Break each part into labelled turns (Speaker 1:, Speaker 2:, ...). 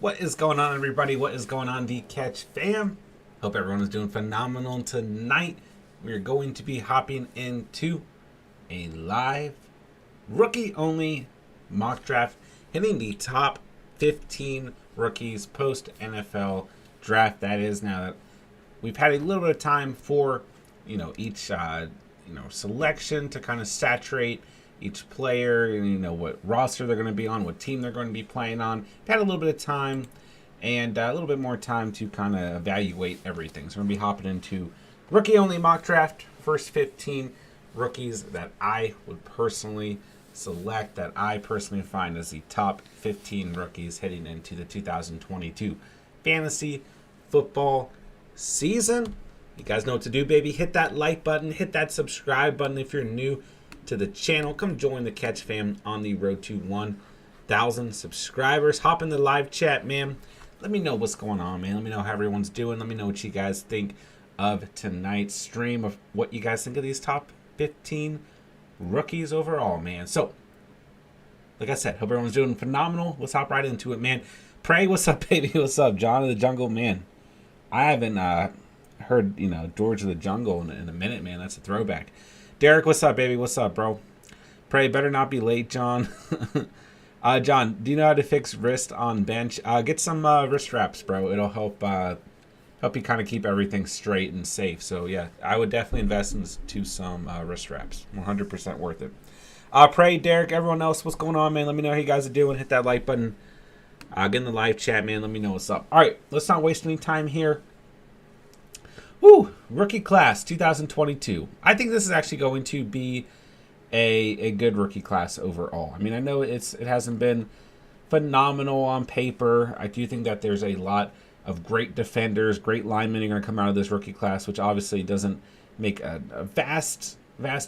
Speaker 1: What is going on, everybody? What is going on, the Catch fam? Hope everyone is doing phenomenal tonight. We're going to be hopping into a live rookie-only mock draft, hitting the top 15 rookies post-NFL draft. That is, now that we've had a little bit of time for, each, selection to kind of saturate each player, and what roster they're going to be on, what team they're going to be playing on. We've had a little bit of time and a little bit more time to kind of evaluate everything. So we're going to be hopping into rookie-only mock draft, first 15 rookies that I would personally select, that I personally find as the top 15 rookies heading into the 2022 fantasy football season. You guys know what to do, baby. Hit that like button, hit that subscribe button if you're new to the channel. Come join the Catch fam on the road to 1,000 subscribers. Hop in the live chat, man. Let me know what's going on, man. Let me know how everyone's doing. Let me know what you guys think of tonight's stream, of what you guys think of these top 15 rookies overall, man. So, like I said, hope everyone's doing phenomenal. Let's hop right into it, man. Pray, what's up, baby? What's up, John of the Jungle, man? I haven't heard, George of the Jungle in a minute, man. That's a throwback. Derek, what's up, baby? What's up, bro? Pray, better not be late, John. John, do you know how to fix wrist on bench? Get some wrist wraps, bro. It'll help you kind of keep everything straight and safe. So, yeah, I would definitely invest into some wrist wraps. 100% worth it. Pray, Derek, everyone else, what's going on, man? Let me know how you guys are doing. Hit that like button. Get in the live chat, man. Let me know what's up. All right, let's not waste any time here. Woo! Rookie class 2022. I think this is actually going to be a good rookie class overall. I mean, I know it hasn't been phenomenal on paper. I do think that there's a lot of great defenders, great linemen are going to come out of this rookie class, which obviously doesn't make a vast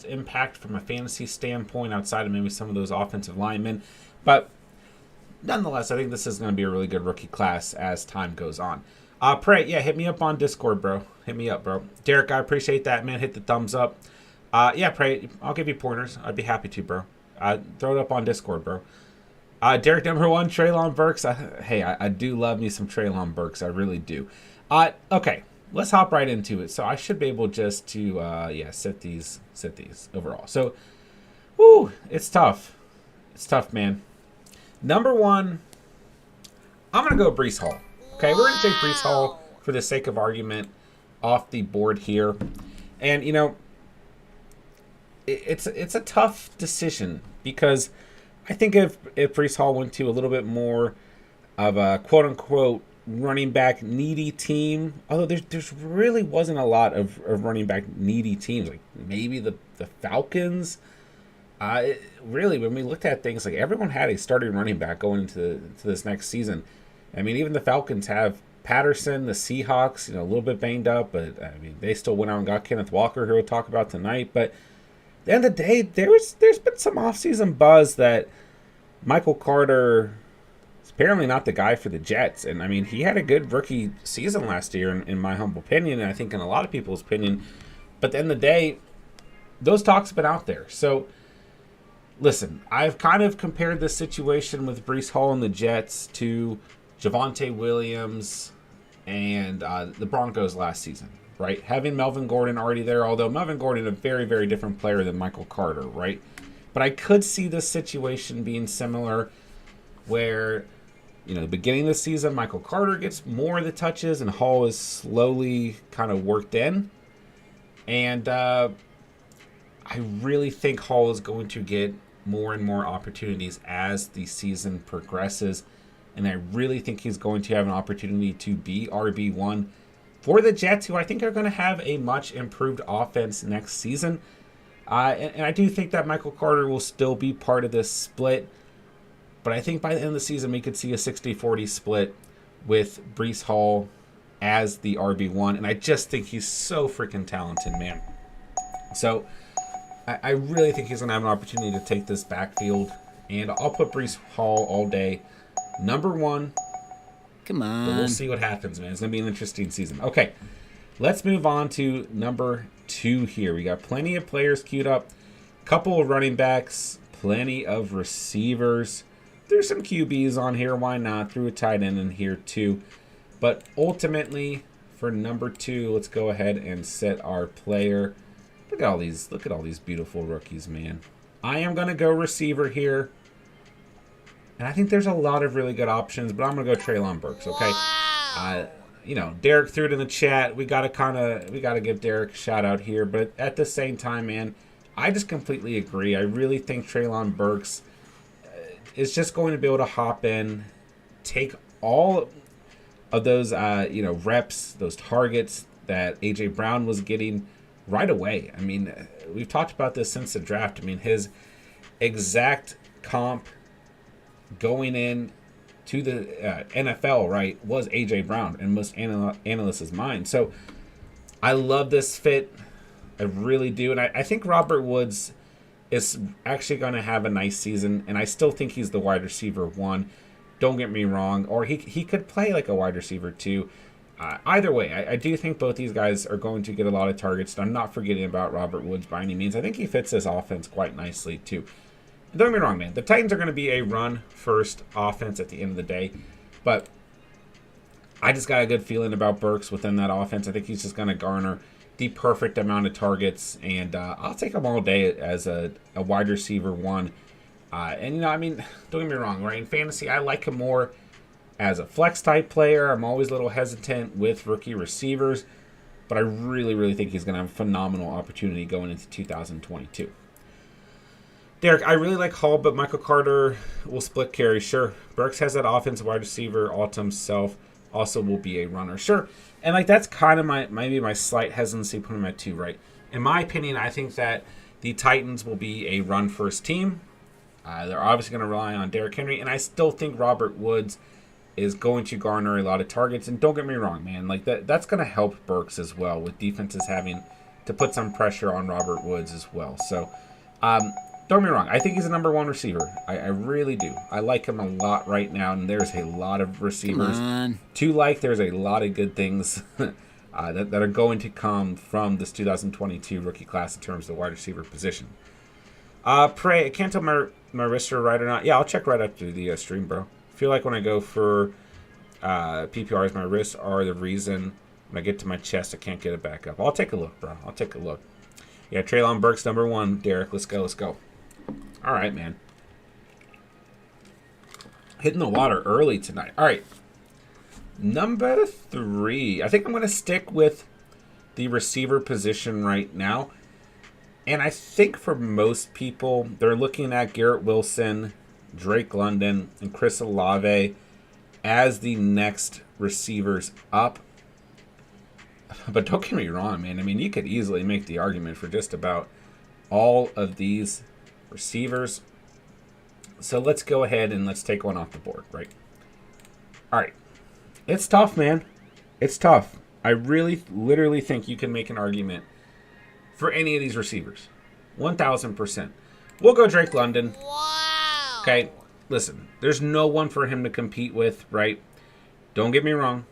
Speaker 1: impact from a fantasy standpoint outside of maybe some of those offensive linemen. But nonetheless, I think this is going to be a really good rookie class as time goes on. Pray, yeah, hit me up on Discord, bro. Hit me up, bro. Derek, I appreciate that, man. Hit the thumbs up. Yeah, Pray, I'll give you pointers. I'd be happy to, bro. Throw it up on Discord, bro. Derek, number one, Treylon Burks. I do love me some Treylon Burks. I really do. Okay, let's hop right into it. So I should be able just to, sit these overall. So, whoo, it's tough. It's tough, man. Number one, I'm going to go Breece Hall. Okay, we're going to take Breece Hall for the sake of argument off the board here. And, it's a tough decision because I think if Breece Hall went to a little bit more of a quote-unquote running back needy team, although there's really wasn't a lot of running back needy teams, like maybe the Falcons. Really, when we looked at things, like everyone had a starting running back going into this next season. I mean, even the Falcons have Patterson, the Seahawks, a little bit banged up, but I mean, they still went out and got Kenneth Walker, who we'll talk about tonight. But at the end of the day, there's been some offseason buzz that Michael Carter is apparently not the guy for the Jets. And I mean, he had a good rookie season last year, in my humble opinion, and I think in a lot of people's opinion. But at the end of the day, those talks have been out there. So, listen, I've kind of compared this situation with Breece Hall and the Jets to Javonte Williams and the Broncos last season, right? Having Melvin Gordon already there, although Melvin Gordon a very, very different player than Michael Carter, right? But I could see this situation being similar where, the beginning of the season, Michael Carter gets more of the touches and Hall is slowly kind of worked in. And I really think Hall is going to get more and more opportunities as the season progresses. And I really think he's going to have an opportunity to be RB1 for the Jets, who I think are going to have a much improved offense next season. And I do think that Michael Carter will still be part of this split. But I think by the end of the season, we could see a 60-40 split with Breece Hall as the RB1. And I just think he's so freaking talented, man. So I really think he's going to have an opportunity to take this backfield. And I'll put Breece Hall all day. Number one.
Speaker 2: Come on.
Speaker 1: But we'll see what happens, man. It's going to be an interesting season. Okay, let's move on to number two here. We got plenty of players queued up. Couple of running backs. Plenty of receivers. threw some QBs on here. Why not? Threw a tight end in here too. But ultimately, for number 2, let's go ahead and set our player. Look at all these beautiful rookies, man. I am going to go receiver here. And I think there's a lot of really good options, but I'm going to go Treylon Burks, okay? Wow. Derek threw it in the chat. We got to give Derek a shout out here, but at the same time, man, I just completely agree. I really think Treylon Burks is just going to be able to hop in, take all of those reps, those targets that AJ Brown was getting right away. I mean, we've talked about this since the draft. I mean, his exact comp going in to the NFL, right, was AJ Brown in most analysts' mind. So I love this fit. I really do. And I think Robert Woods is actually going to have a nice season. And I still think he's the wide receiver 1. Don't get me wrong. Or he could play like a wide receiver 2. Either way, I do think both these guys are going to get a lot of targets. I'm not forgetting about Robert Woods by any means. I think he fits this offense quite nicely too. Don't get me wrong, man. The Titans are going to be a run-first offense at the end of the day. But I just got a good feeling about Burks within that offense. I think he's just going to garner the perfect amount of targets. And I'll take him all day as a wide receiver 1. And, don't get me wrong, right? In fantasy, I like him more as a flex-type player. I'm always a little hesitant with rookie receivers. But I really, really think he's going to have a phenomenal opportunity going into 2022. Derek, I really like Hall, but Michael Carter will split carry. Sure. Burks has that offensive wide receiver all to himself. Also will be a runner. Sure. And that's kind of maybe my slight hesitancy putting him at 2, right? In my opinion, I think that the Titans will be a run-first team. They're obviously going to rely on Derrick Henry. And I still think Robert Woods is going to garner a lot of targets. And don't get me wrong, man. That's going to help Burks as well, with defenses having to put some pressure on Robert Woods as well. So, don't get me wrong. I think he's a number 1 receiver. I really do. I like him a lot right now, and there's a lot of receivers to like. There's a lot of good things that are going to come from this 2022 rookie class in terms of the wide receiver position. Pray, I can't tell my wrists are right or not. Yeah, I'll check right after the stream, bro. I feel like when I go for PPRs, my wrists are the reason. When I get to my chest, I can't get it back up. I'll take a look, bro. I'll take a look. Yeah, Treylon Burks, number 1. Derek, let's go. All right, man. Hitting the water early tonight. All right. Number 3. I think I'm going to stick with the receiver position right now. And I think for most people, they're looking at Garrett Wilson, Drake London, and Chris Olave as the next receivers up. But don't get me wrong, man. I mean, you could easily make the argument for just about all of these receivers. So let's go ahead and let's take one off the board, right? All right. It's tough, man. It's tough. I really, literally think you can make an argument for any of these receivers. 1,000%. We'll go Drake London. Wow. Okay, listen. There's no one for him to compete with, right? Don't get me wrong.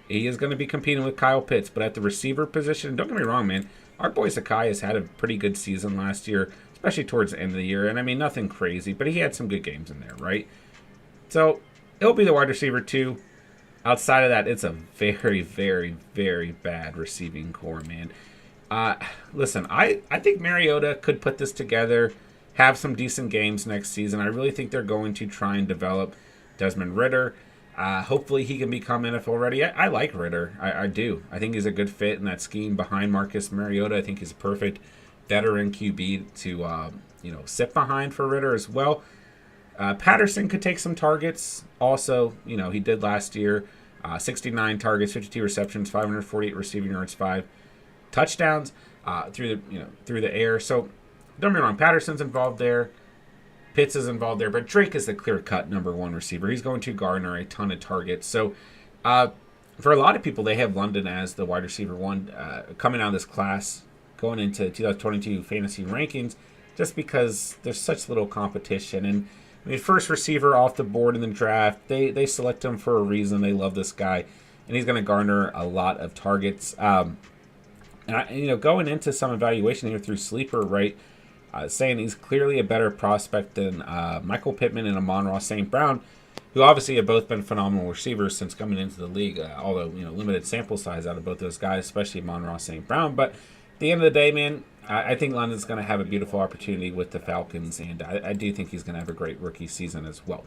Speaker 1: He is going to be competing with Kyle Pitts, but at the receiver position, don't get me wrong, man. Our boy Sakai has had a pretty good season last year, especially towards the end of the year. And, nothing crazy, but he had some good games in there, right? So, it'll be the wide receiver 2. Outside of that, it's a very, very, very bad receiving core, man. Listen, I think Mariota could put this together, have some decent games next season. I really think they're going to try and develop Desmond Ridder. Hopefully he can become NFL ready. I like Ridder. I do. I think he's a good fit in that scheme behind Marcus Mariota. I think he's a perfect veteran QB to sit behind for Ridder as well. Patterson could take some targets. Also, he did last year. 69 targets, 52 receptions, 548 receiving yards, 5 touchdowns through the air. So don't get me wrong, Patterson's involved there. Pitts is involved there, but Drake is the clear-cut number 1 receiver. He's going to garner a ton of targets. So for a lot of people, they have London as the wide receiver 1 coming out of this class, going into 2022 fantasy rankings, just because there's such little competition. And first receiver off the board in the draft, they select him for a reason. They love this guy, and he's going to garner a lot of targets. Going into some evaluation here through Sleeper, right? saying he's clearly a better prospect than Michael Pittman and Amon-Ra St. Brown, who obviously have both been phenomenal receivers since coming into the league, although, limited sample size out of both those guys, especially Amon-Ra St. Brown. But at the end of the day, man, I think London's going to have a beautiful opportunity with the Falcons, and I do think he's going to have a great rookie season as well.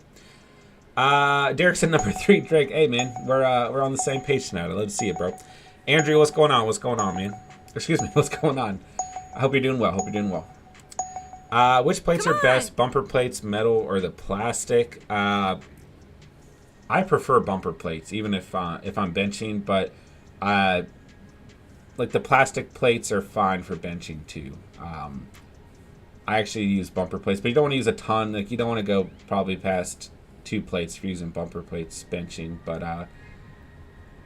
Speaker 1: Derek's at number 3. Drake, hey, man, we're on the same page now. I'd love to see it, bro. Andrew, what's going on? What's going on, man? Excuse me, what's going on? I hope you're doing well. Which plates are best, bumper plates, metal, or the plastic? I prefer bumper plates, even if I'm benching, but like the plastic plates are fine for benching too. I actually use bumper plates, but you don't want to use a ton. Like, you don't want to go probably past 2 plates if you're using bumper plates benching, but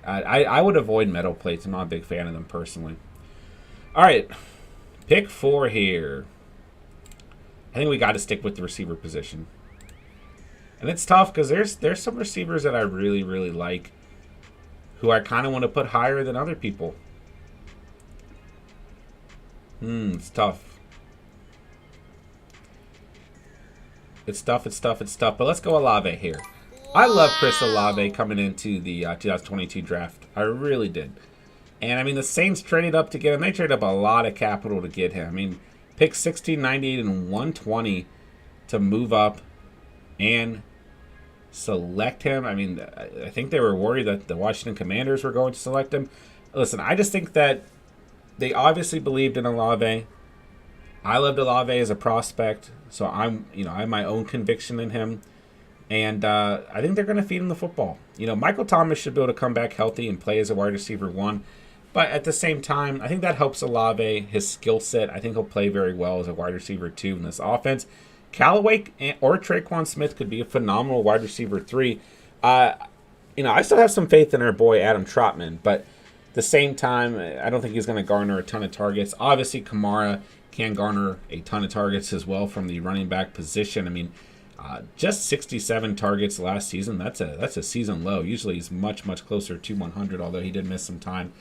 Speaker 1: I would avoid metal plates. I'm not a big fan of them personally. All right, pick 4 here. I think we got to stick with the receiver position. And it's tough because there's some receivers that I really, really like who I kind of want to put higher than other people. It's tough. It's tough. But let's go Olave here. I love Chris Olave coming into the 2022 draft. I really did. And, I mean, the Saints traded up to get him. They traded up a lot of capital to get him. I mean, pick 16, 98, and 120 to move up and select him. I mean, I think they were worried that the Washington Commanders were going to select him. Listen, I just think that they obviously believed in Olave. I loved Olave as a prospect, so I have my own conviction in him. And I think they're going to feed him the football. Michael Thomas should be able to come back healthy and play as a wide receiver 1. But at the same time, I think that helps Olave, his skill set. I think he'll play very well as a wide receiver 2 in this offense. Callaway or Traquan Smith could be a phenomenal wide receiver 3. I still have some faith in our boy Adam Trotman, but at the same time, I don't think he's going to garner a ton of targets. Obviously, Kamara can garner a ton of targets as well from the running back position. I mean, just 67 targets last season. That's a season low. Usually he's much, much closer to 100, although he did miss some time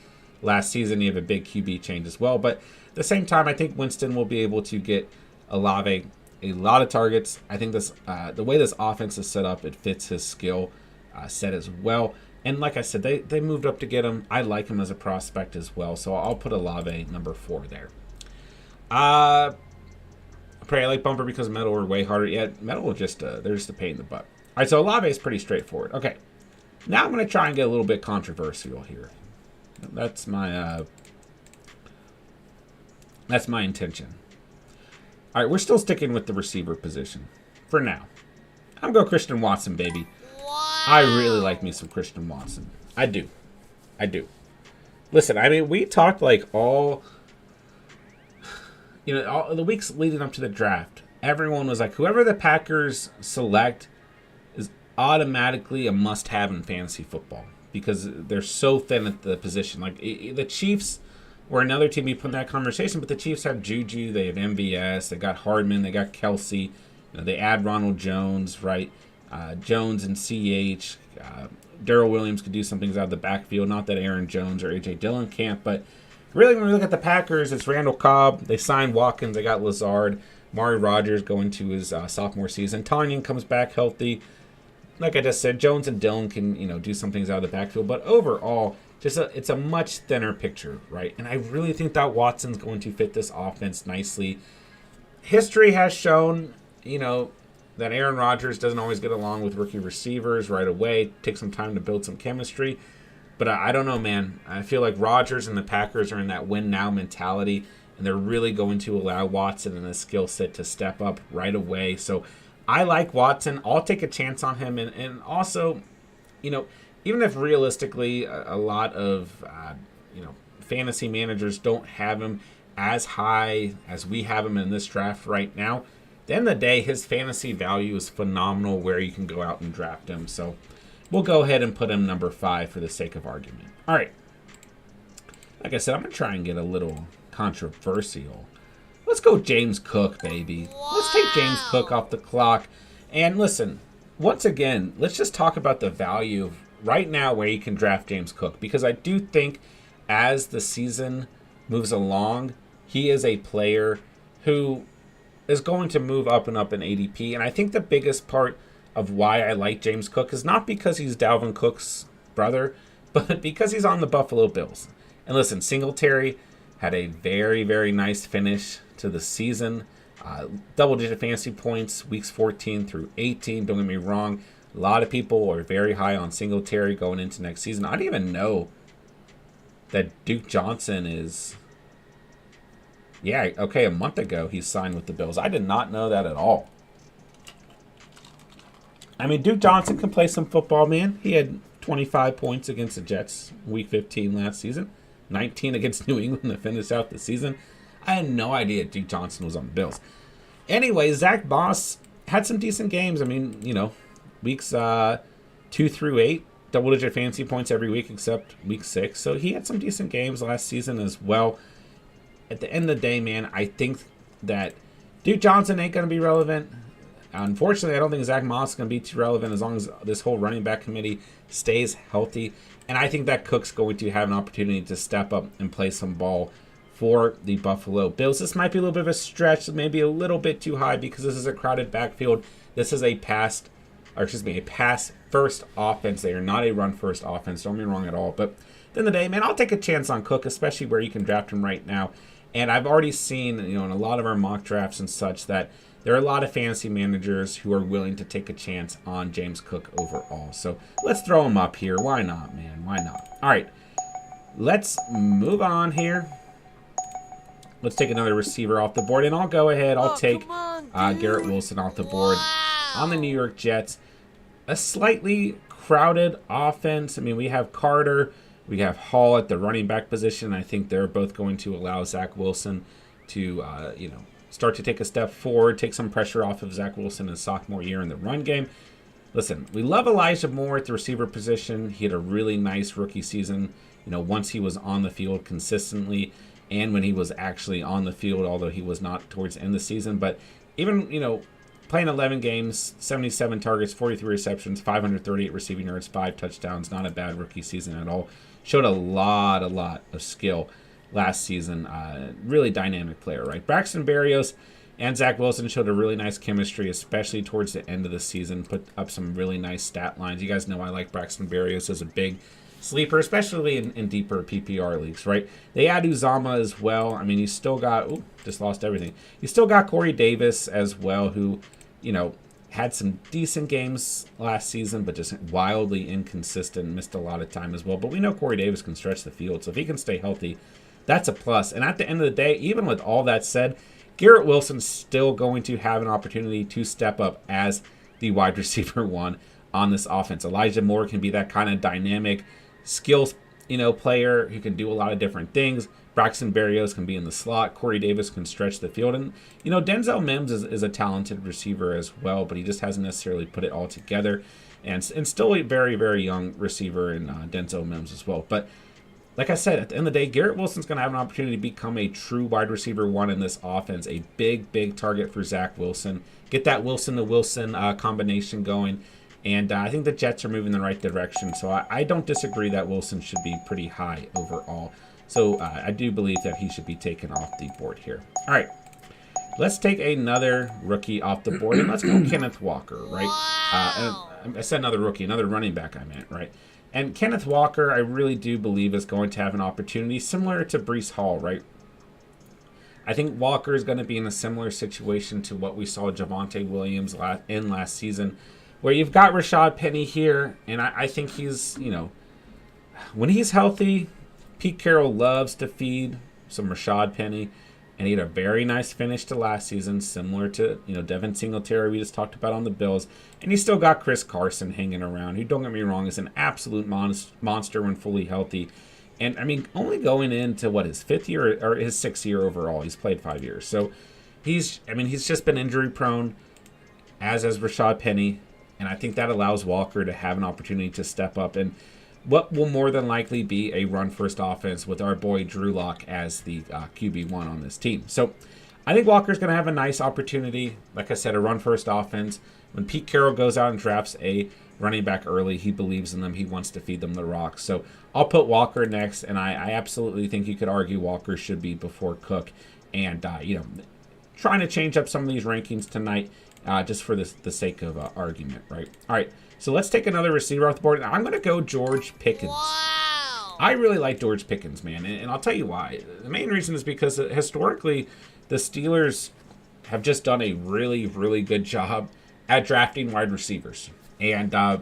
Speaker 1: last season. You have a big QB change as well. But at the same time, I think Winston will be able to get Olave a lot of targets. I think this the way this offense is set up, it fits his skill set as well. And like I said, they moved up to get him. I like him as a prospect as well. So I'll put Olave number 4 there. I like bumper because metal are way harder. Yeah, metal will just, they're just a pain in the butt. All right, so Olave is pretty straightforward. Okay, now I'm going to try and get a little bit controversial here. That's my intention. All right, we're still sticking with the receiver position for now. I'm going Christian Watson, baby. Wow. I really like me some Christian Watson. I do. Listen, I mean, we talked like all the weeks leading up to the draft. Everyone was like, whoever the Packers select is automatically a must-have in fantasy football because they're so thin at the position. Like, the Chiefs were another team we put in that conversation, but the Chiefs have Juju, they have MVS, they got Hardman, they got Kelsey, they add Ronald Jones, right? Jones and CH. Darrell Williams could do some things out of the backfield. Not that Aaron Jones or A.J. Dillon can't, but really when we look at the Packers, it's Randall Cobb. They signed Watkins, they got Lazard. Mari Rodgers going to his sophomore season. Tanyan comes back healthy. Like I just said, Jones and Dillon can do some things out of the backfield, but overall, it's a much thinner picture, right? And I really think that Watson's going to fit this offense nicely. History has shown, that Aaron Rodgers doesn't always get along with rookie receivers right away. Takes some time to build some chemistry. But I don't know, man. I feel like Rodgers and the Packers are in that win-now mentality, and they're really going to allow Watson and his skill set to step up right away. So I like Watson. I'll take a chance on him. And also, even if realistically a lot of fantasy managers don't have him as high as we have him in this draft right now, at the end of the day, his fantasy value is phenomenal where you can go out and draft him. So we'll go ahead and put him number 5 for the sake of argument. All right. Like I said, I'm going to try and get a little controversial. Let's go James Cook, baby. Let's take James Cook off the clock. And listen, once again, let's just talk about the value of right now where you can draft James Cook. Because I do think as the season moves along, he is a player who is going to move up and up in ADP. And I think the biggest part of why I like James Cook is not because he's Dalvin Cook's brother, but because he's on the Buffalo Bills. And listen, Singletary had a very, very nice finish to the season. Double-digit fantasy points, weeks 14 through 18. Don't get me wrong. A lot of people are very high on Singletary going into next season. I didn't even know that Duke Johnson is... Yeah, okay, a month ago he signed with the Bills. I did not know that at all. I mean, Duke Johnson can play some football, man. He had 25 points against the Jets week 15 last season. 19 against New England to finish out the season. I had no idea Duke Johnson was on the Bills. Anyway, Zach Moss had some decent games. I mean, you know, weeks 2 through 8, double-digit fantasy points every week except week 6. So he had some decent games last season as well. At the end of the day, man, I think that Duke Johnson ain't going to be relevant. Unfortunately, I don't think Zach Moss is going to be too relevant as long as this whole running back committee stays healthy. And I think that Cook's going to have an opportunity to step up and play some ball for the Buffalo Bills. This might be a little bit of a stretch, maybe a little bit too high because this is a crowded backfield. This is a pass first offense. They are not a run first offense. Don't get me wrong at all. But at the end of the day, man, I'll take a chance on Cook, especially where you can draft him right now. And I've already seen, you know, in a lot of our mock drafts and such that there are a lot of fantasy managers who are willing to take a chance on James Cook overall. So let's throw him up here. Why not, man? Why not? All right, let's move on here. Let's take another receiver off the board. And I'll go ahead. I'll take Garrett Wilson off the board on the New York Jets. A slightly crowded offense. I mean, we have Carter. We have Hall at the running back position. I think they're both going to allow Zach Wilson to, start to take a step forward, take some pressure off of Zach Wilson in his sophomore year in the run game. Listen, we love Elijah Moore at the receiver position. He had a really nice rookie season, once he was on the field consistently and when he was actually on the field, although he was not towards the end of the season. But even, playing 11 games, 77 targets, 43 receptions, 538 receiving yards, 5 touchdowns, not a bad rookie season at all. Showed a lot of skill last season. Really dynamic player, right? Braxton Barrios and Zach Wilson showed a really nice chemistry, especially towards the end of the season. Put up some really nice stat lines. You guys know I like Braxton Barrios as a big sleeper, especially in deeper PPR leagues, right? They add Uzama as well. I mean, you still got... just lost everything. You still got Corey Davis as well, who, had some decent games last season, but just wildly inconsistent, missed a lot of time as well. But we know Corey Davis can stretch the field, so if he can stay healthy, that's a plus. And at the end of the day, even with all that said, Garrett Wilson's still going to have an opportunity to step up as the wide receiver one on this offense. Elijah Moore can be that kind of dynamic skills, player who can do a lot of different things. Braxton Barrios can be in the slot. Corey Davis can stretch the field. And, Denzel Mims is a talented receiver as well, but he just hasn't necessarily put it all together. And still a very, very young receiver in Denzel Mims as well. But like I said, at the end of the day, Garrett Wilson's going to have an opportunity to become a true wide receiver one in this offense. A big target for Zach Wilson. Get that Wilson to Wilson combination going. And I think the Jets are moving in the right direction. So I don't disagree that Wilson should be pretty high overall. So I do believe that he should be taken off the board here. All right. Let's take another rookie off the board. And let's go Kenneth Walker, right? I said another rookie, another running back I meant, right? And Kenneth Walker, I really do believe is going to have an opportunity similar to Breece Hall, right? I think Walker is going to be in a similar situation to what we saw Javonte Williams in last season, where you've got Rashad Penny here, and I think he's, when he's healthy, Pete Carroll loves to feed some Rashad Penny, and he had a very nice finish to last season, similar to, Devin Singletary we just talked about on the Bills. And you still got Chris Carson hanging around, who, don't get me wrong, is an absolute monster when fully healthy. And, I mean, only going into, his 5th year or his 6th year overall. He's played 5 years. So, he's just been injury-prone, as has Rashad Penny. And I think that allows Walker to have an opportunity to step up and what will more than likely be a run-first offense with our boy Drew Lock as the QB1 on this team. So I think Walker's going to have a nice opportunity. Like I said, a run-first offense. When Pete Carroll goes out and drafts a running back early, he believes in them. He wants to feed them the rock. So I'll put Walker next, and I absolutely think you could argue Walker should be before Cook. And, trying to change up some of these rankings tonight just for the sake of argument, right? All right, so let's take another receiver off the board. I'm going to go George Pickens. Wow. I really like George Pickens, man, and I'll tell you why. The main reason is because historically the Steelers have just done a really, really good job at drafting wide receivers. And I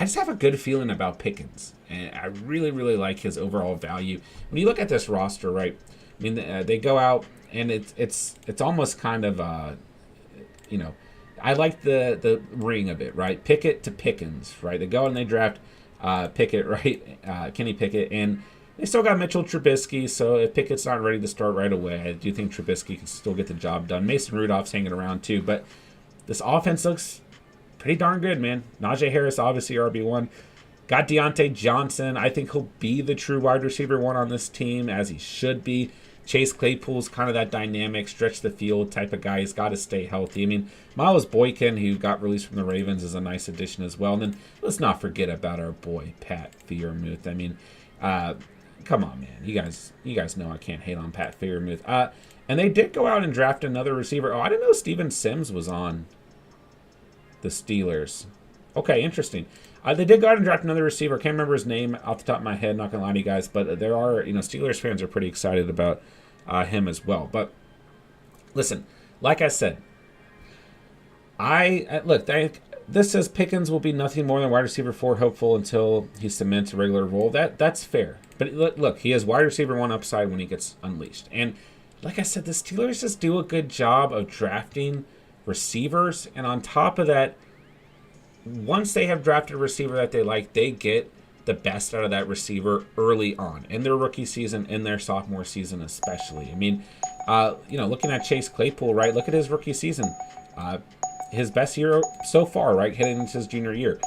Speaker 1: just have a good feeling about Pickens. And I really, really like his overall value. When you look at this roster, right, I mean, they go out, and it's almost kind of, I like the ring of it, right? Pickett to Pickens, right? They go and they draft Pickett, right? Kenny Pickett. And they still got Mitchell Trubisky, so if Pickett's not ready to start right away, I do think Trubisky can still get the job done. Mason Rudolph's hanging around too, but this offense looks pretty darn good, man. Najee Harris, obviously RB1. Got Deontay Johnson. I think he'll be the true wide receiver one on this team, as he should be. Chase Claypool's kind of that dynamic, stretch the field type of guy. He's got to stay healthy. I mean, Miles Boykin, who got released from the Ravens, is a nice addition as well. And then let's not forget about our boy, Pat Freiermuth. I mean, come on, man. You guys know I can't hate on Pat Freiermuth. And they did go out and draft another receiver. Oh, I didn't know Steven Sims was on the Steelers. Okay, interesting. They did go out and draft another receiver. Can't remember his name off the top of my head, not going to lie to you guys. But there are, Steelers fans are pretty excited about him as well. But listen, like I said, this says Pickens will be nothing more than wide receiver 4 hopeful until he cements a regular role. That's fair. But look, he has wide receiver 1 upside when he gets unleashed. And like I said, the Steelers just do a good job of drafting receivers. And on top of that, once they have drafted a receiver that they like, they get the best out of that receiver early on in their rookie season, in their sophomore season especially. I mean, looking at Chase Claypool, right? Look at his rookie season. His best year so far, right? Heading into his junior year.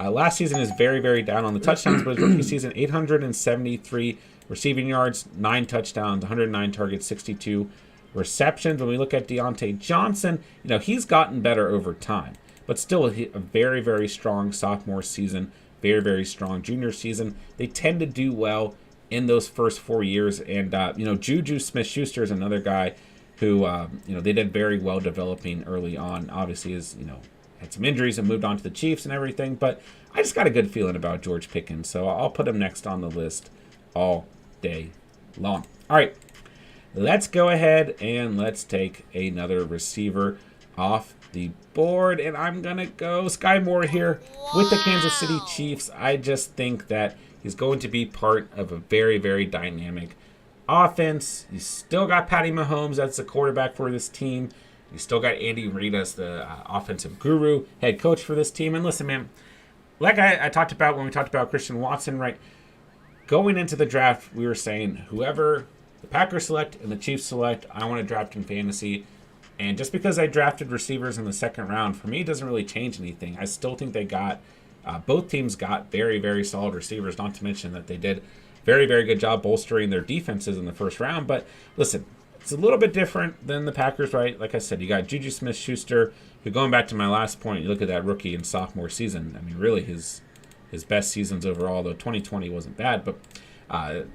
Speaker 1: Last season is very, very down on the touchdowns, but his rookie season, 873 receiving yards, 9 touchdowns, 109 targets, 62 receptions. When we look at Deontay Johnson, he's gotten better over time. But still a very, very strong sophomore season, very, very strong junior season. They tend to do well in those first 4 years. And, Juju Smith-Schuster is another guy who, they did very well developing early on. Obviously, had some injuries and moved on to the Chiefs and everything. But I just got a good feeling about George Pickens. So I'll put him next on the list all day long. All right, let's go ahead and let's take another receiver off the board, and I'm gonna go Skye Moore here with the Kansas City Chiefs. I just think that he's going to be part of a very, very dynamic offense. You still got Patty Mahomes as the quarterback for this team. You still got Andy Reid as the offensive guru, head coach for this team. And listen, man, like I talked about when we talked about Christian Watson, right? Going into the draft, we were saying whoever the Packers select and the Chiefs select, I want to draft in fantasy. And just because I drafted receivers in the second round, for me, it doesn't really change anything. I still think both teams got very, very solid receivers, not to mention that they did very, very good job bolstering their defenses in the first round. But listen, it's a little bit different than the Packers, right? Like I said, you got Juju Smith-Schuster, who, going back to my last point, you look at that rookie and sophomore season. I mean, really his best seasons overall, though 2020 wasn't bad, but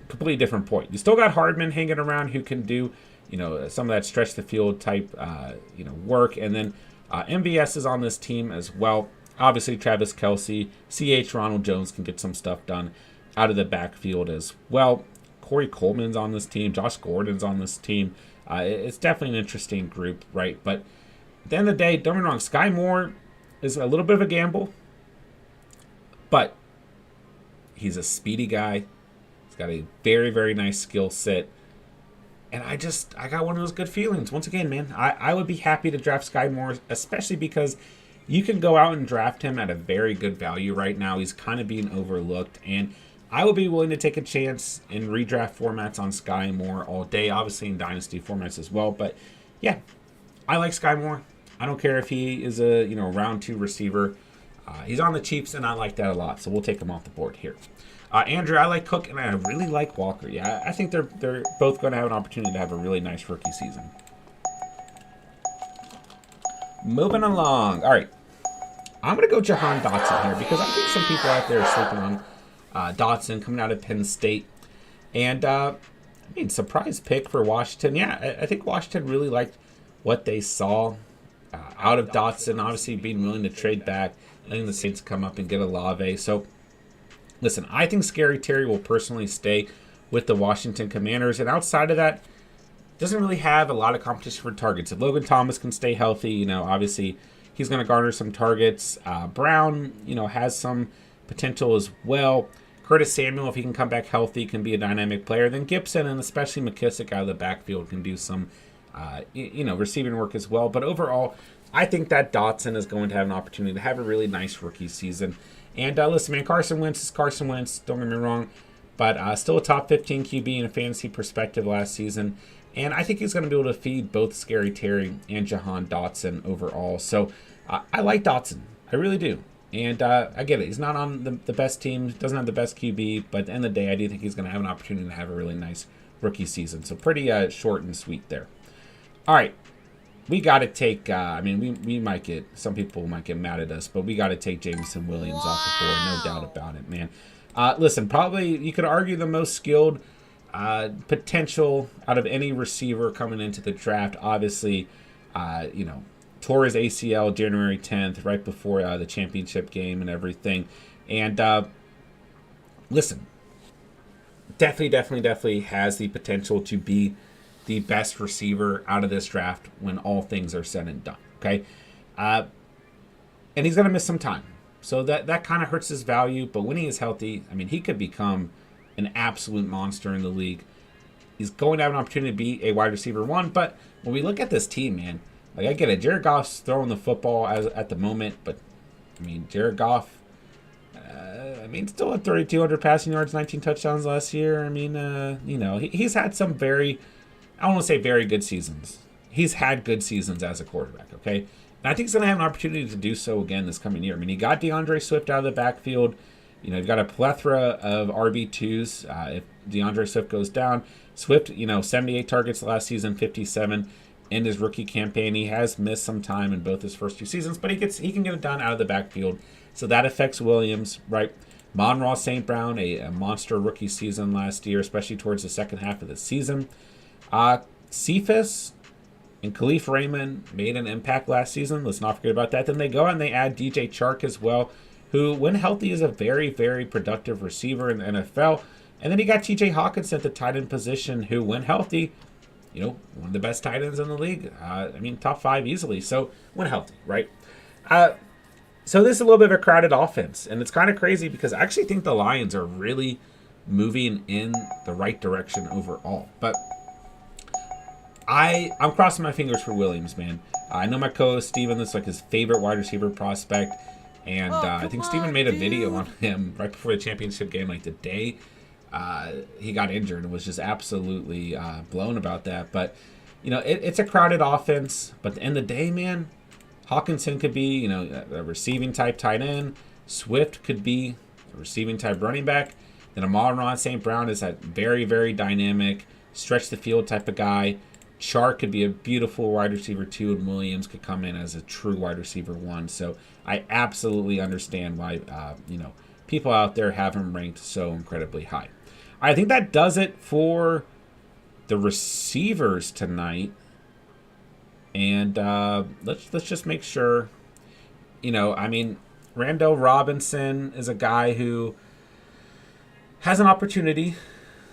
Speaker 1: completely different point. You still got Hardman hanging around who can do some of that stretch the field type, work. And then MVS is on this team as well. Obviously, Travis Kelce, CH Ronald Jones can get some stuff done out of the backfield as well. Corey Coleman's on this team. Josh Gordon's on this team. It's definitely an interesting group, right? But at the end of the day, don't get me wrong, Skye Moore is a little bit of a gamble. But he's a speedy guy. He's got a very, very nice skill set. And I got one of those good feelings. Once again, man, I would be happy to draft Skye Moore, especially because you can go out and draft him at a very good value right now. He's kind of being overlooked. And I would be willing to take a chance in redraft formats on Skye Moore all day, obviously in dynasty formats as well. But, yeah, I like Skye Moore. I don't care if he is a round 2 receiver. He's on the Chiefs, and I like that a lot. So we'll take him off the board here. Andrew, I like Cook, and I really like Walker. Yeah, I think they're both going to have an opportunity to have a really nice rookie season. Moving along. All right. I'm going to go Jahan Dotson here because I think some people out there are sleeping on Dotson coming out of Penn State. And, surprise pick for Washington. Yeah, I think Washington really liked what they saw out of Dotson, obviously being willing to trade back, letting the Saints come up and get Olave. So, listen, I think Scary Terry will personally stay with the Washington Commanders. And outside of that, doesn't really have a lot of competition for targets. If Logan Thomas can stay healthy, obviously he's going to garner some targets. Brown, has some potential as well. Curtis Samuel, if he can come back healthy, can be a dynamic player. Then Gibson and especially McKissick out of the backfield can do some, receiving work as well. But overall, I think that Dotson is going to have an opportunity to have a really nice rookie season. And listen, man, Carson Wentz is Carson Wentz. Don't get me wrong. But still a top 15 QB in a fantasy perspective last season. And I think he's going to be able to feed both Scary Terry and Jahan Dotson overall. So I like Dotson. I really do. And I get it. He's not on the best team. Doesn't have the best QB. But at the end of the day, I do think he's going to have an opportunity to have a really nice rookie season. So pretty short and sweet there. All right. We got to take, we might get, some people might get mad at us, but we got to take Jameson Williams off the board. No doubt about it, man. Listen, probably you could argue the most skilled potential out of any receiver coming into the draft. Obviously, tore his ACL January 10th, right before the championship game and everything. And listen, definitely has the potential to be the best receiver out of this draft when all things are said and done. Okay, and he's going to miss some time. So that kind of hurts his value, but when he is healthy, he could become an absolute monster in the league. He's going to have an opportunity to be a wide receiver one, but when we look at this team, man, I get it. Jared Goff's throwing the football at the moment, but Jared Goff, still at 3,200 passing yards, 19 touchdowns last year. He's had some I don't want to say very good seasons. He's had good seasons as a quarterback, okay? And I think he's going to have an opportunity to do so again this coming year. He got DeAndre Swift out of the backfield. You've got a plethora of RB2s. If DeAndre Swift goes down, Swift, 78 targets last season, 57 in his rookie campaign. He has missed some time in both his first two seasons, but he can get it done out of the backfield. So that affects Williams, right? Monroe St. Brown, a monster rookie season last year, especially towards the second half of the season. Cephas and Khalif Raymond made an impact last season. Let's not forget about that. Then they go and they add DJ Chark as well, who, when healthy, is a very, very productive receiver in the NFL. And then you got TJ Hawkinson at the tight end position, who, when healthy, one of the best tight ends in the league. Top 5 easily. So, when healthy, right? So this is a little bit of a crowded offense. And it's kind of crazy because I actually think the Lions are really moving in the right direction overall. But I'm crossing my fingers for Williams, man. I know my co-host Steven, this is like his favorite wide receiver prospect. And I think Steven made a video on him right before the championship game, like the day he got injured, and was just absolutely blown about that. But, it's a crowded offense. But at the end of the day, man, Hawkinson could be, a receiving type tight end. Swift could be a receiving type running back. Then Amon-Ra St. Brown is that very, very dynamic, stretch the field type of guy. Chark could be a beautiful wide receiver 2, and Williams could come in as a true wide receiver 1. So I absolutely understand why, people out there have him ranked so incredibly high. I think that does it for the receivers tonight. And let's just make sure, Randall Robinson is a guy who has an opportunity.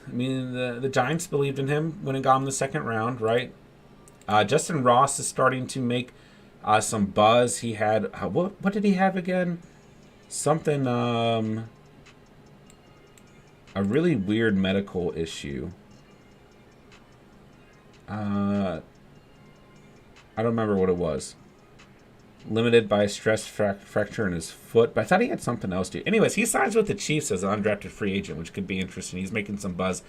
Speaker 1: The Giants believed in him when it got him the second round, right? Justin Ross is starting to make some buzz. He had, what did he have again? Something, a really weird medical issue. I don't remember what it was. Limited by stress fracture in his foot. But I thought he had something else too. Anyways, he signs with the Chiefs as an undrafted free agent, which could be interesting. He's making some buzz.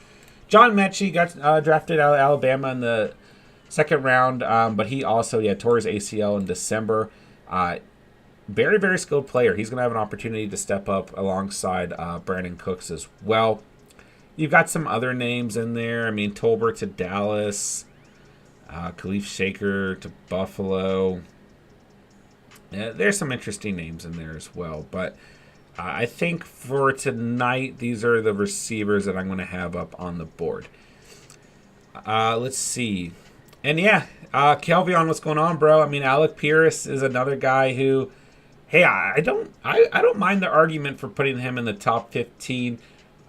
Speaker 1: John Menchie got drafted out of Alabama in the second round. But he also tore his ACL in December. Very, very skilled player. He's going to have an opportunity to step up alongside Brandon Cooks as well. You've got some other names in there. Tolbert to Dallas. Khalif Shaker to Buffalo. There's some interesting names in there as well. But I think for tonight, these are the receivers that I'm going to have up on the board. Let's see. And yeah, Kelvion, what's going on, bro? I mean, Alec Pierce is another guy who, hey, I don't mind the argument for putting him in the top 15.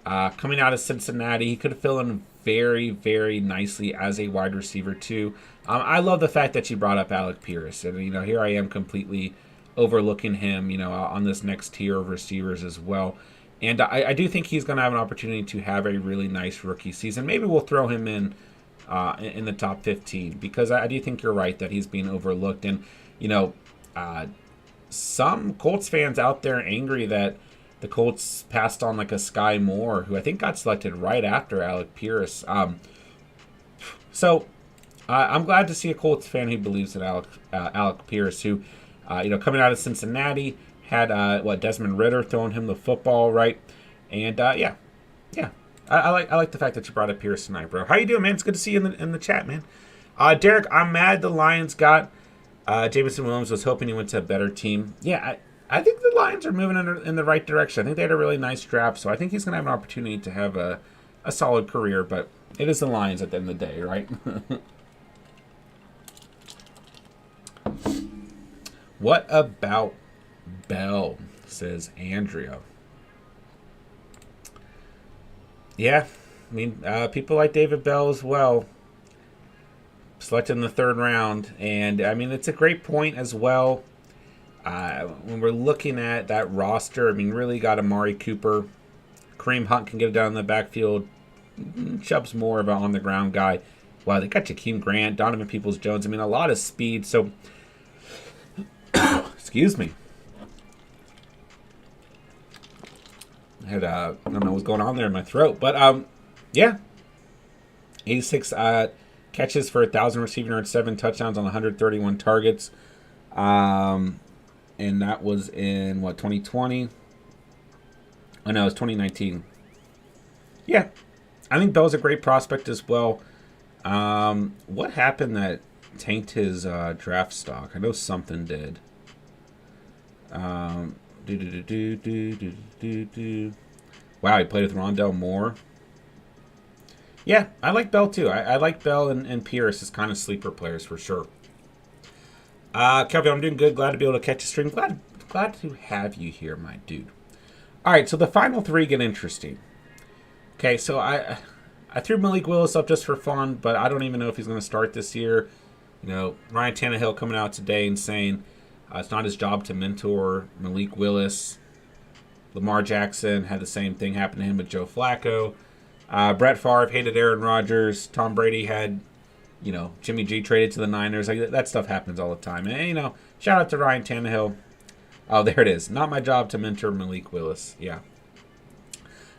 Speaker 1: Coming out of Cincinnati, he could fill in very, very nicely as a wide receiver too. I love the fact that you brought up Alec Pierce, and here I am completely overlooking him, on this next tier of receivers as well. And I do think he's going to have an opportunity to have a really nice rookie season. Maybe we'll throw him in the top 15 because I do think you're right that he's being overlooked. And, some Colts fans out there angry that the Colts passed on like a Skye Moore, who I think got selected right after Alec Pierce. So I'm glad to see a Colts fan who believes in Alec Pierce, who, coming out of Cincinnati, had Desmond Ridder throwing him the football, right? And I like the fact that you brought up Pierce tonight, bro. How you doing, man? It's good to see you in the chat, man. Derek, I'm mad the Lions got Jameson Williams. Was hoping he went to a better team. Yeah, I think the Lions are moving in the right direction. I think they had a really nice draft, so I think he's going to have an opportunity to have a solid career. But it is the Lions at the end of the day, right? What about Bell, says Andrea. Yeah, I mean, people like David Bell as well. Selected in the 3rd round. And, I mean, it's a great point as well. When we're looking at that roster, I mean, really got Amari Cooper. Kareem Hunt can get it down in the backfield. Chubb's more of an on-the-ground guy. Wow, they got Jakeem Grant, Donovan Peoples-Jones. I mean, a lot of speed. So, excuse me. I had, I don't know what's going on there in my throat. But, yeah. 86 catches for 1,000 receiving yards, 7 touchdowns on 131 targets. And that was in, 2020? Oh, no, it was 2019. Yeah. I think Bell's a great prospect as well. What happened that tanked his draft stock? I know something did. Wow, he played with Rondell Moore. Yeah, I like Bell too. I like Bell and Pierce as kind of sleeper players for sure. Kelvin, I'm doing good. Glad to be able to catch a stream. Glad to have you here, my dude. All right, so the final 3 get interesting. Okay, so I threw Malik Willis up just for fun, but I don't even know if he's going to start this year. Ryan Tannehill coming out today and saying it's not his job to mentor Malik Willis. Lamar Jackson had the same thing happen to him with Joe Flacco. Brett Favre hated Aaron Rodgers. Tom Brady had, Jimmy G traded to the Niners. Like, that stuff happens all the time. And, shout out to Ryan Tannehill. Oh, there it is. Not my job to mentor Malik Willis. Yeah.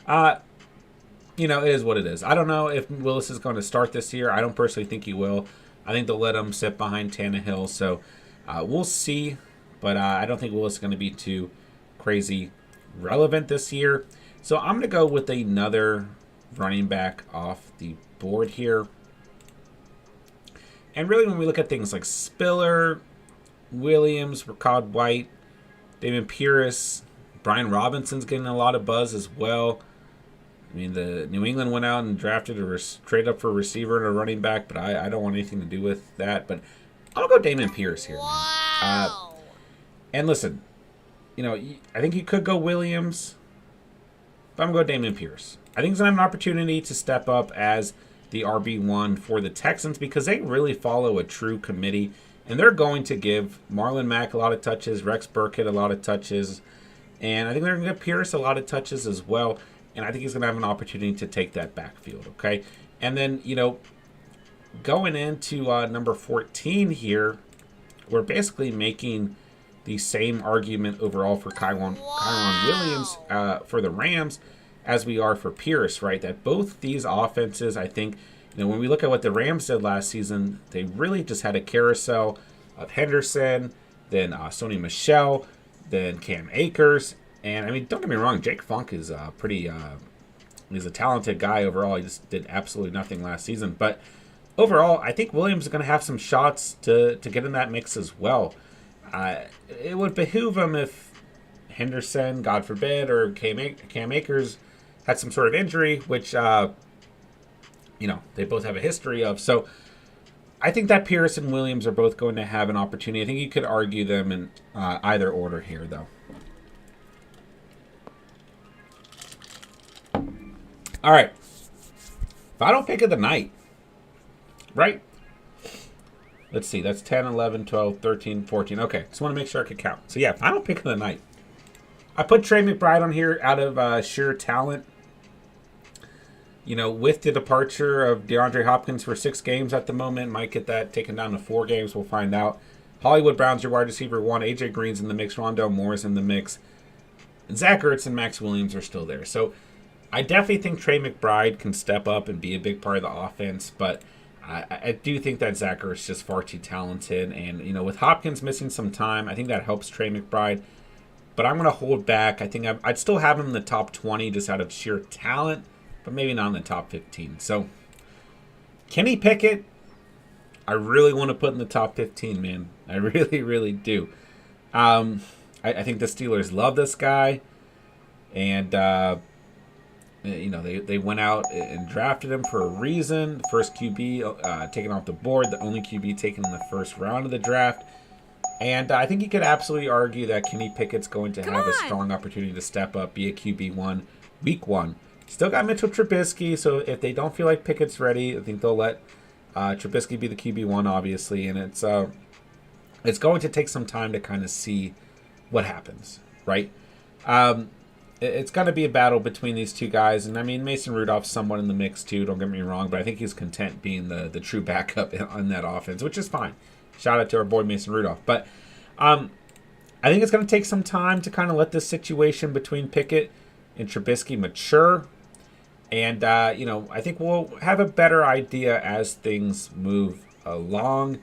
Speaker 1: It is what it is. I don't know if Willis is going to start this year. I don't personally think he will. I think they'll let him sit behind Tannehill. So we'll see. But I don't think Willis is going to be too crazy relevant this year. So I'm going to go with another running back off the board here. And really, when we look at things like Spiller, Williams, Rachaad White, David Pierce, Brian Robinson's getting a lot of buzz as well. I mean, the New England went out and drafted traded up for a receiver and a running back, but I don't want anything to do with that. But I'll go Dameon Pierce here. Wow. And listen, I think you could go Williams, but I'm going to go Dameon Pierce. I think he's going to have an opportunity to step up as the RB1 for the Texans because they really follow a true committee, and they're going to give Marlon Mack a lot of touches, Rex Burkhead a lot of touches, and I think they're going to give Pierce a lot of touches as well, and I think he's going to have an opportunity to take that backfield, okay? And then, going into number 14 here, we're basically making the same argument overall for Taiwan Williams for the Rams as we are for Pierce, right? That both these offenses, I think, when we look at what the Rams did last season, they really just had a carousel of Henderson, then Sony Michel, then Cam Akers. And, I mean, don't get me wrong, Jake Funk is he's a talented guy overall. He just did absolutely nothing last season. But overall, I think Williams is going to have some shots to get in that mix as well. It would behoove him if Henderson, God forbid, or Cam Akers had some sort of injury, which, they both have a history of. So I think that Pierce and Williams are both going to have an opportunity. I think you could argue them in either order here, though. All right. Final pick of the night. Right? Let's see. That's 10, 11, 12, 13, 14. Okay. Just want to make sure I could count. So, yeah, final pick of the night. I put Trey McBride on here out of sheer talent. You know, with the departure of DeAndre Hopkins for 6 games at the moment, might get that taken down to 4 games. We'll find out. Hollywood Brown's your wide receiver 1. AJ Green's in the mix. Rondale Moore's in the mix. And Zach Ertz and Max Williams are still there. So, I definitely think Trey McBride can step up and be a big part of the offense, but I do think that Zach Ertz is just far too talented. And, you know, with Hopkins missing some time, I think that helps Trey McBride. But I'm going to hold back. I think I'd still have him in the top 20 just out of sheer talent, but maybe not in the top 15. So, Kenny Pickett, I really want to put in the top 15, man. I really, really do. I think the Steelers love this guy. And, you know, they went out and drafted him for a reason. First QB taken off the board. The only QB taken in the first round of the draft. And I think you could absolutely argue that Kenny Pickett's going to have a strong opportunity to step up, be a QB1 week 1. Still got Mitchell Trubisky, so if they don't feel like Pickett's ready, I think they'll let Trubisky be the QB1, obviously. And it's going to take some time to kind of see what happens, right? It's going to be a battle between these two guys. And, I mean, Mason Rudolph's somewhat in the mix, too. Don't get me wrong. But I think he's content being the true backup on that offense, which is fine. Shout out to our boy Mason Rudolph. But I think it's going to take some time to kind of let this situation between Pickett and Trubisky mature. And, you know, I think we'll have a better idea as things move along.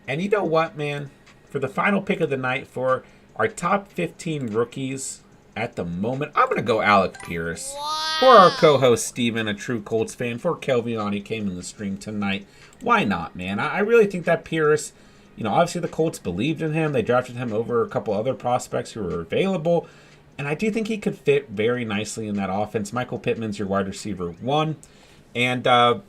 Speaker 1: And you know what, man? For the final pick of the night for our top 15 rookies at the moment, I'm going to go Alec Pierce. Wow. For our co-host, Steven, a true Colts fan. For Kelvion, he came in the stream tonight. Why not, man? I really think that Pierce, you know, obviously the Colts believed in him. They drafted him over a couple other prospects who were available. And I do think he could fit very nicely in that offense. Michael Pittman's your wide receiver 1. And I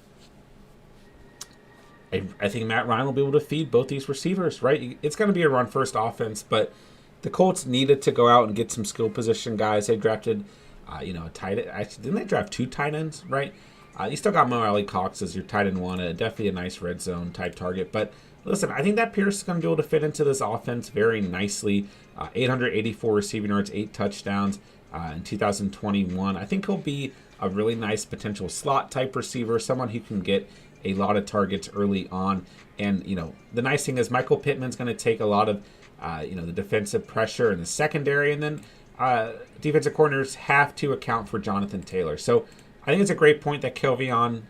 Speaker 1: think Matt Ryan will be able to feed both these receivers, right? It's going to be a run-first offense, but the Colts needed to go out and get some skill position guys. They drafted, you know, a tight end. Actually, didn't they draft 2 tight ends, right? You still got Mo Alley Cox as your tight end 1. Definitely a nice red zone type target. But listen, I think that Pierce is going to be able to fit into this offense very nicely. 884 receiving yards, 8 touchdowns in 2021. I think he'll be a really nice potential slot type receiver, someone who can get a lot of targets early on. And, you know, the nice thing is Michael Pittman's going to take a lot of you know, the defensive pressure in the secondary, and then defensive corners have to account for Jonathan Taylor. So I think it's a great point that Kelvion,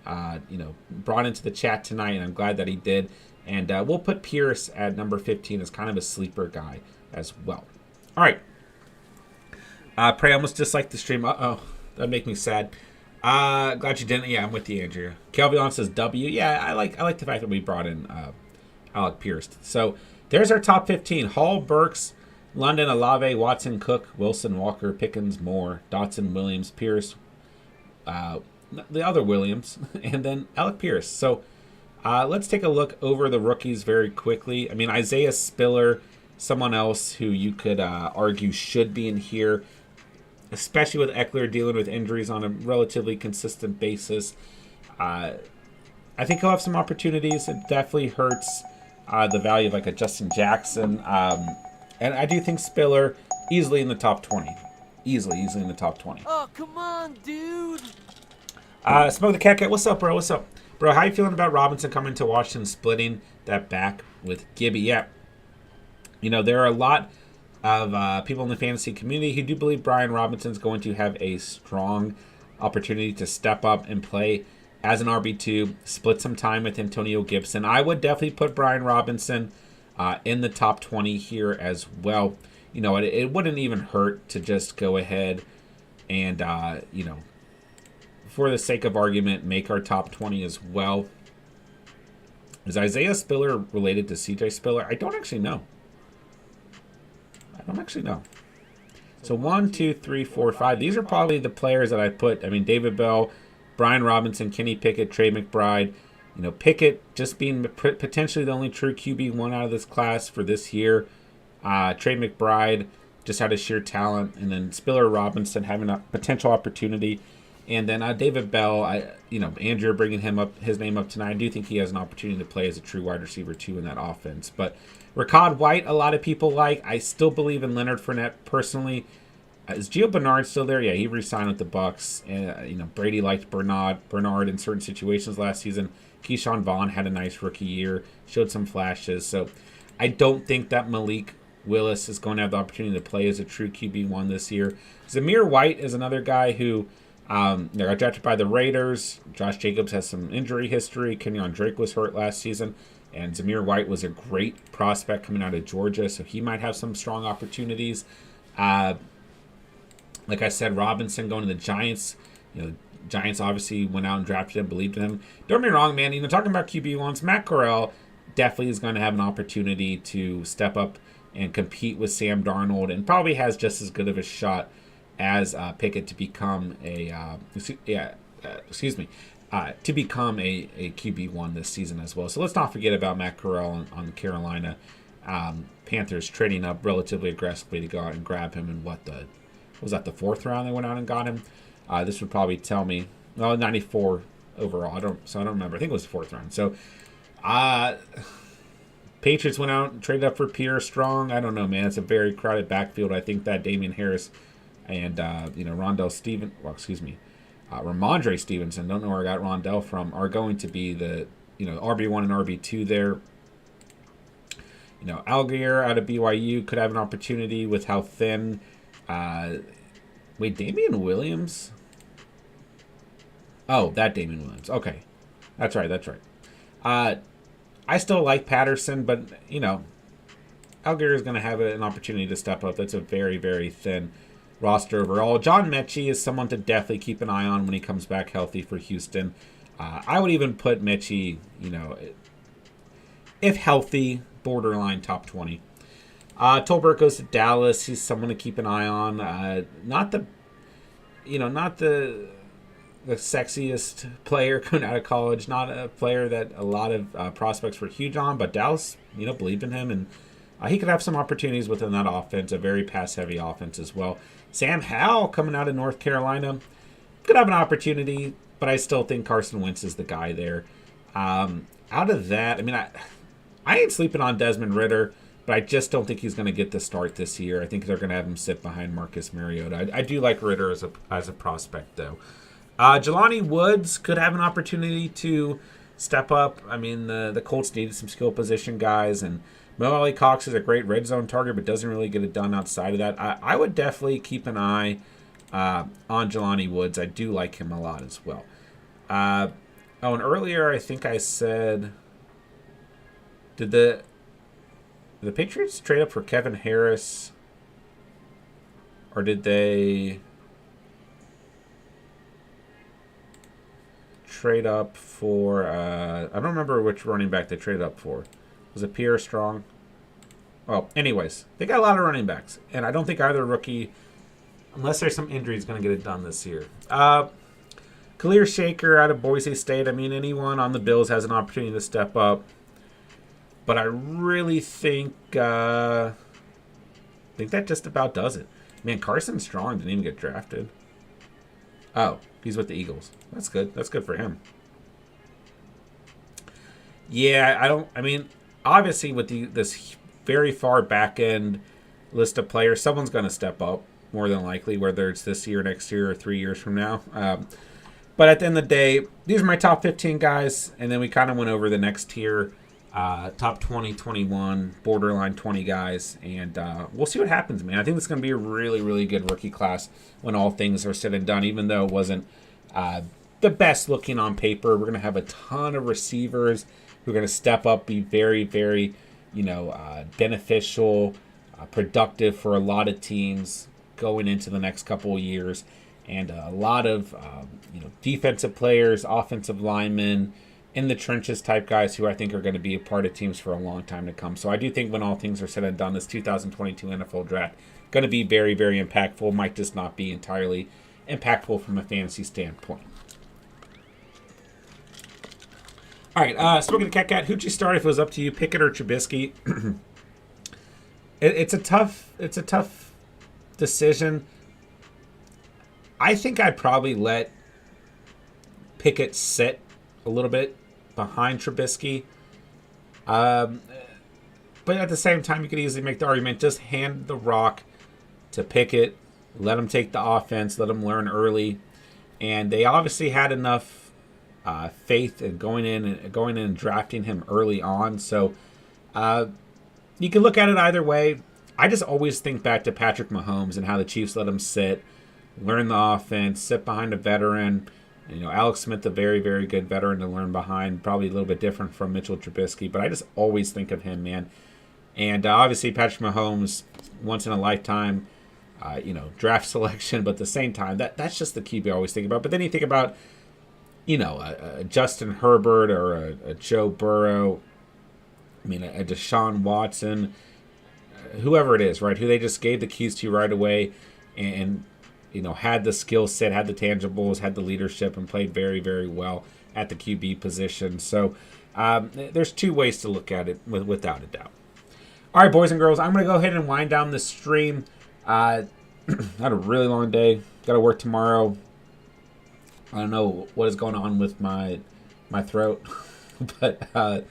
Speaker 1: you know, brought into the chat tonight, and I'm glad that he did. And we'll put Pierce at number 15 as kind of a sleeper guy as well. All right. Pray almost disliked the stream. Uh-oh. That'd make me sad. Glad you didn't. Yeah, I'm with you, Andrea. Kelvion says W. Yeah, I like the fact that we brought in Alec Pierce. So there's our top 15. Hall, Burks, London, Olave, Watson, Cook, Wilson, Walker, Pickens, Moore, Dotson, Williams, Pierce, the other Williams, and then Alec Pierce. So let's take a look over the rookies very quickly. I mean, Isaiah Spiller, someone else who you could argue should be in here, especially with Eckler dealing with injuries on a relatively consistent basis. I think he'll have some opportunities. It definitely hurts the value of like a Justin Jackson. And I do think Spiller easily in the top 20. Easily in the top 20.
Speaker 2: Oh, come on, dude.
Speaker 1: Smoke the Cat. What's up, bro? What's up? Bro, how you feeling about Robinson coming to Washington, splitting that back with Gibby? Yeah. You know, there are a lot of people in the fantasy community who do believe Brian Robinson's going to have a strong opportunity to step up and play as an RB2, split some time with Antonio Gibson. I would definitely put Brian Robinson in the top 20 here as well. You know, it wouldn't even hurt to just go ahead and, you know, for the sake of argument, make our top 20 as well. Is Isaiah Spiller related to CJ Spiller? I don't actually know. So 1, 2, 3, 4, 5. These are probably the players that I put. I mean, David Bell, Brian Robinson, Kenny Pickett, Trey McBride, Pickett just being potentially the only true QB1 out of this class for this year. Trey McBride just had a sheer talent, and then Spiller Robinson having a potential opportunity, and then David Bell. Andrew bringing his name up tonight. I do think he has an opportunity to play as a true wide receiver too in that offense. But Rachaad White, a lot of people like. I still believe in Leonard Fournette personally. Is Gio Bernard still there? Yeah, he re-signed with the Bucs. Brady liked Bernard in certain situations last season. Keyshawn Vaughn had a nice rookie year, showed some flashes. So I don't think that Malik Willis is going to have the opportunity to play as a true QB1 this year. Zamir White is another guy who got drafted by the Raiders. Josh Jacobs has some injury history. Kenyon Drake was hurt last season. And Zamir White was a great prospect coming out of Georgia, so he might have some strong opportunities. Like I said, Robinson going to the Giants. Giants obviously went out and drafted him, believed in him. Don't get me wrong, man. Talking about QB1s, Matt Carrell definitely is going to have an opportunity to step up and compete with Sam Darnold, and probably has just as good of a shot as Pickett to become a QB1 this season as well. So let's not forget about Matt Carrell on Carolina. Panthers trading up relatively aggressively to go out and grab him in the fourth round they went out and got him. This would probably tell me 94 overall. I don't remember. I think it was the fourth round. So Patriots went out and traded up for Pierre Strong. I don't know, man. It's a very crowded backfield. I think that Damian Harris and Ramondre Stevenson, don't know where I got Rondell from, are going to be the RB1 and RB2 there. Algier out of BYU could have an opportunity with how thin. Damian Williams? Oh, that Damian Williams. Okay. That's right. I still like Patterson, but, Algier is going to have an opportunity to step up. That's a very, very thin roster overall. John Menchie is someone to definitely keep an eye on when he comes back healthy for Houston. I would even put Menchie, if healthy, borderline top 20. Tolbert goes to Dallas. He's someone to keep an eye on. Not the sexiest player coming out of college. Not a player that a lot of prospects were huge on, but Dallas, believed in him, and he could have some opportunities within that offense, a very pass-heavy offense as well. Sam Howell coming out of North Carolina could have an opportunity, but I still think Carson Wentz is the guy there. Out of that, I ain't sleeping on Desmond Ridder, but I just don't think he's going to get the start this year. I think they're going to have him sit behind Marcus Mariota. I do like Ridder as a prospect, though. Jelani Woods could have an opportunity to step up. The Colts needed some skill position guys, and Mo Ali Cox is a great red zone target, but doesn't really get it done outside of that. I would definitely keep an eye on Jelani Woods. I do like him a lot as well. And earlier I think I said, did the Patriots trade up for Kevin Harris, or did they trade up for, I don't remember which running back they traded up for. Was it Pierre Strong? Well, anyways, they got a lot of running backs, and I don't think either rookie, unless there's some injury, is going to get it done this year. Khalil Shaker out of Boise State. Anyone on the Bills has an opportunity to step up. But I really think that just about does it. Man, Carson Strong didn't even get drafted. Oh, he's with the Eagles. That's good. That's good for him. Yeah, obviously with this very far back end list of players, someone's going to step up more than likely, whether it's this year, next year, or 3 years from now. But at the end of the day, these are my top 15 guys, and then we kind of went over the next tier. Top 20, 21, borderline 20 guys, and we'll see what happens, man. I think it's going to be a really, really good rookie class when all things are said and done, even though it wasn't the best looking on paper. We're going to have a ton of receivers who are going to step up, be very, very, beneficial, productive for a lot of teams going into the next couple of years, and a lot of, defensive players, offensive linemen, in the trenches type guys who I think are going to be a part of teams for a long time to come. So I do think when all things are said and done, this 2022 NFL Draft going to be very, very impactful. Might just not be entirely impactful from a fantasy standpoint. All right, Smoking the Cat, who'd you start if it was up to you, Pickett or Trubisky? It's a tough decision. I think I'd probably let Pickett sit a little bit behind Trubisky. But at the same time, you could easily make the argument, just hand the rock to Pickett, let him take the offense, let him learn early. And they obviously had enough faith in going in and drafting him early on. So you can look at it either way. I just always think back to Patrick Mahomes and how the Chiefs let him sit, learn the offense, sit behind a veteran. Alex Smith, a very, very good veteran to learn behind, probably a little bit different from Mitchell Trubisky, but I just always think of him, man. And obviously Patrick Mahomes, once in a lifetime, draft selection, but at the same time, that's just the QB I always think about. But then you think about, a Justin Herbert or a Joe Burrow, a Deshaun Watson, whoever it is, right, who they just gave the keys to right away and had the skill set, had the tangibles, had the leadership, and played very, very well at the QB position. So there's two ways to look at it without a doubt. All right, boys and girls, I'm going to go ahead and wind down the stream. Had a really long day. Got to work tomorrow. I don't know what is going on with my throat, but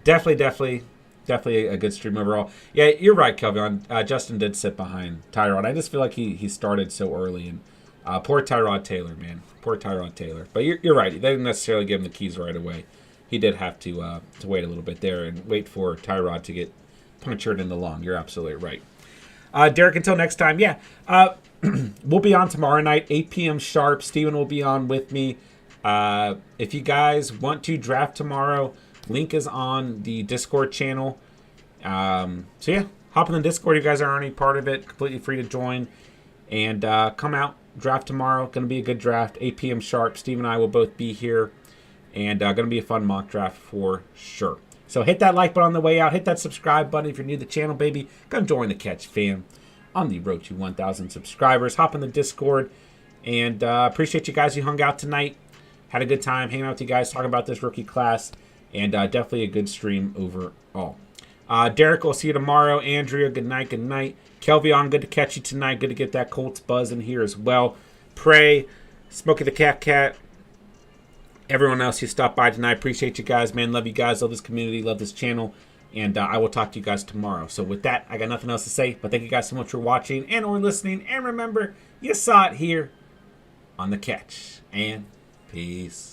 Speaker 1: definitely a good stream overall. Yeah, you're right, Kelvin. Justin did sit behind Tyrod. I just feel like he started so early, and poor Tyrod Taylor, man. Poor Tyrod Taylor. But you're right. They didn't necessarily give him the keys right away. He did have to wait a little bit there and wait for Tyrod to get punctured in the lung. You're absolutely right. Derek, until next time, yeah. We'll be on tomorrow night, 8 p.m. sharp. Steven will be on with me. If you guys want to draft tomorrow, link is on the Discord channel. So yeah, hop in the Discord. You guys are already part of it. Completely free to join. And come out, draft tomorrow. Going to be a good draft, 8 p.m. sharp. Steve and I will both be here. And going to be a fun mock draft for sure. So hit that like button on the way out. Hit that subscribe button if you're new to the channel, baby. Come join the Catch fam on the road to 1,000 subscribers. Hop in the Discord. And appreciate you guys who hung out tonight. Had a good time hanging out with you guys, talking about this rookie class. And definitely a good stream overall. Derek, we'll see you tomorrow. Andrea, good night, good night. Kelvion, good to catch you tonight. Good to get that Colts buzz in here as well. Pray, Smokey the Cat. Everyone else who stopped by tonight, appreciate you guys, man. Love you guys, love this community, love this channel. And I will talk to you guys tomorrow. So with that, I got nothing else to say. But thank you guys so much for watching and or listening. And remember, you saw it here on The Catch. And peace.